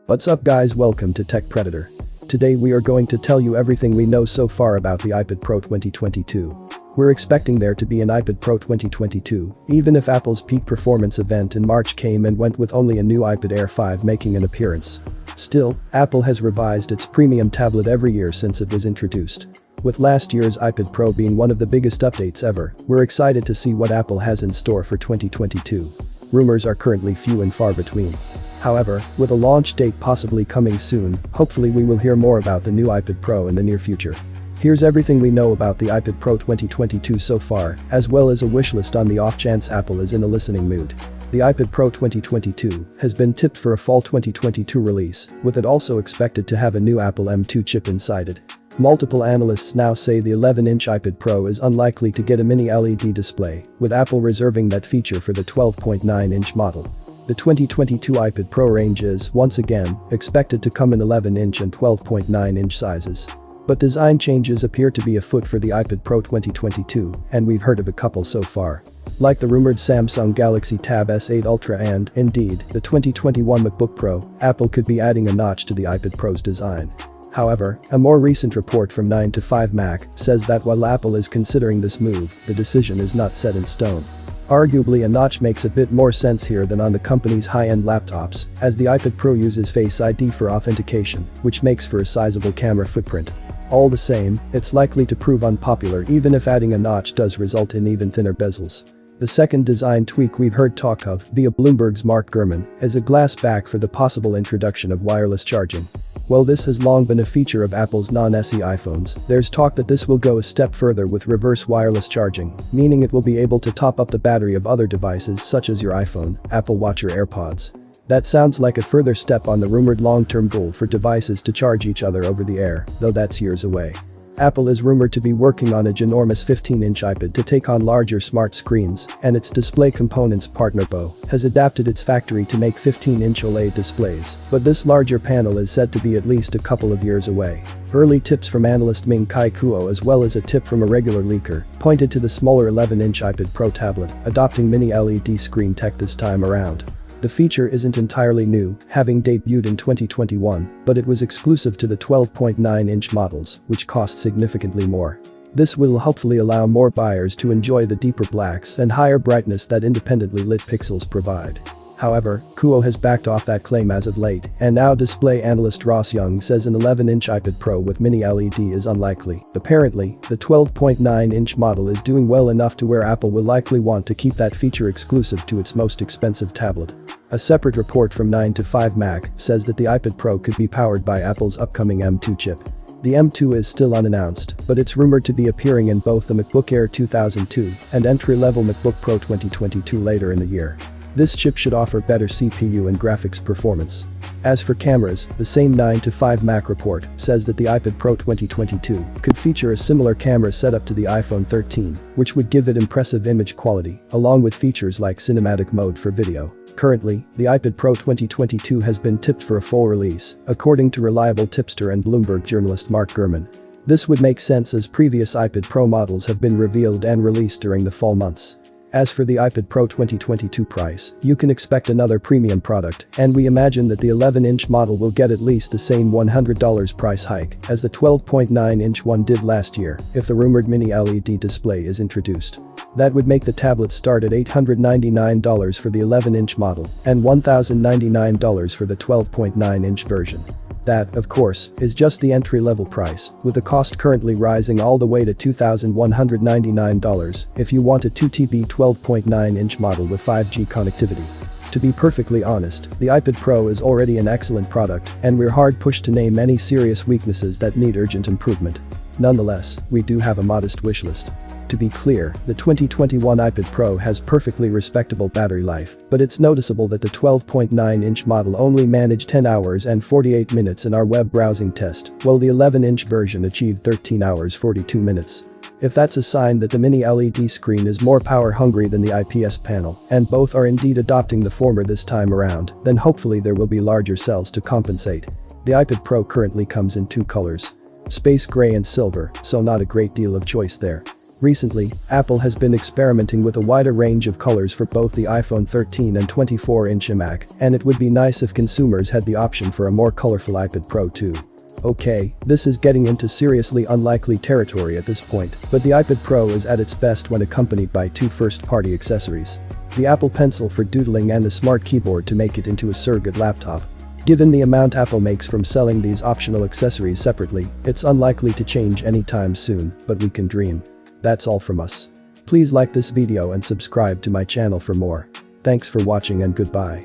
What's up guys, welcome to Tech Predator. Today we are going to tell you everything we know so far about the iPad Pro 2022. We're expecting there to be an iPad Pro 2022, even if Apple's peak performance event in March came and went with only a new iPad Air 5 making an appearance. Still, Apple has revised its premium tablet every year since it was introduced. With last year's iPad Pro being one of the biggest updates ever, we're excited to see what Apple has in store for 2022. Rumors are currently few and far between. However, with a launch date possibly coming soon, hopefully we will hear more about the new iPad Pro in the near future. Here's everything we know about the iPad Pro 2022 so far, as well as a wishlist on the off chance Apple is in a listening mood. The iPad Pro 2022 has been tipped for a fall 2022 release, with it also expected to have a new Apple M2 chip inside it. Multiple analysts now say the 11-inch iPad Pro is unlikely to get a mini LED display, with Apple reserving that feature for the 12.9-inch model. The 2022 iPad Pro range is, once again, expected to come in 11-inch and 12.9-inch sizes. But design changes appear to be afoot for the iPad Pro 2022, and we've heard of a couple so far. Like the rumored Samsung Galaxy Tab S8 Ultra and, indeed, the 2021 MacBook Pro, Apple could be adding a notch to the iPad Pro's design. However, a more recent report from 9to5Mac says that while Apple is considering this move, the decision is not set in stone. Arguably a notch makes a bit more sense here than on the company's high-end laptops, as the iPad Pro uses Face ID for authentication, which makes for a sizable camera footprint. All the same, it's likely to prove unpopular even if adding a notch does result in even thinner bezels. The second design tweak we've heard talk of, via Bloomberg's Mark Gurman, is a glass back for the possible introduction of wireless charging. While this has long been a feature of Apple's non-SE iPhones, there's talk that this will go a step further with reverse wireless charging, meaning it will be able to top up the battery of other devices such as your iPhone, Apple Watch or AirPods. That sounds like a further step on the rumored long-term goal for devices to charge each other over the air, though that's years away. Apple is rumored to be working on a ginormous 15-inch iPad to take on larger smart screens, and its display components partner Bo has adapted its factory to make 15-inch OLED displays, but this larger panel is said to be at least a couple of years away. Early tips from analyst Ming-Chi Kuo as well as a tip from a regular leaker pointed to the smaller 11-inch iPad Pro tablet adopting mini LED screen tech this time around. The feature isn't entirely new, having debuted in 2021, but it was exclusive to the 12.9-inch models, which cost significantly more. This will hopefully allow more buyers to enjoy the deeper blacks and higher brightness that independently lit pixels provide. However, Kuo has backed off that claim as of late, and now display analyst Ross Young says an 11-inch iPad Pro with mini LED is unlikely. Apparently, the 12.9-inch model is doing well enough to where Apple will likely want to keep that feature exclusive to its most expensive tablet. A separate report from 9to5Mac says that the iPad Pro could be powered by Apple's upcoming M2 chip. The M2 is still unannounced, but it's rumored to be appearing in both the MacBook Air 2002 and entry-level MacBook Pro 2022 later in the year. This chip should offer better CPU and graphics performance. As for cameras, the same 9to5Mac report says that the iPad Pro 2022 could feature a similar camera setup to the iPhone 13, which would give it impressive image quality, along with features like cinematic mode for video. Currently, the iPad Pro 2022 has been tipped for a full release, according to reliable tipster and Bloomberg journalist Mark Gurman. This would make sense as previous iPad Pro models have been revealed and released during the fall months. As for the iPad Pro 2022 price, you can expect another premium product, and we imagine that the 11-inch model will get at least the same $100 price hike as the 12.9-inch one did last year if the rumored mini LED display is introduced. That would make the tablet start at $899 for the 11-inch model and $1,099 for the 12.9-inch version. That, of course, is just the entry-level price, with the cost currently rising all the way to $2,199 if you want a 2TB 12.9-inch model with 5G connectivity. To be perfectly honest, the iPad Pro is already an excellent product, and we're hard pushed to name any serious weaknesses that need urgent improvement. Nonetheless, we do have a modest wishlist. To be clear, the 2021 iPad Pro has perfectly respectable battery life, but it's noticeable that the 12.9-inch model only managed 10 hours and 48 minutes in our web browsing test, while the 11-inch version achieved 13 hours 42 minutes. If that's a sign that the mini LED screen is more power hungry than the IPS panel, and both are indeed adopting the former this time around, then hopefully there will be larger cells to compensate. The iPad Pro currently comes in two colors: space gray and silver, so not a great deal of choice there. Recently, Apple has been experimenting with a wider range of colors for both the iPhone 13 and 24-inch iMac, and it would be nice if consumers had the option for a more colorful iPad Pro too. Okay, this is getting into seriously unlikely territory at this point, but the iPad Pro is at its best when accompanied by two first-party accessories. The Apple Pencil for doodling and the Smart Keyboard to make it into a surrogate laptop. Given the amount Apple makes from selling these optional accessories separately, it's unlikely to change anytime soon, but we can dream. That's all from us. Please like this video and subscribe to my channel for more. Thanks for watching and goodbye.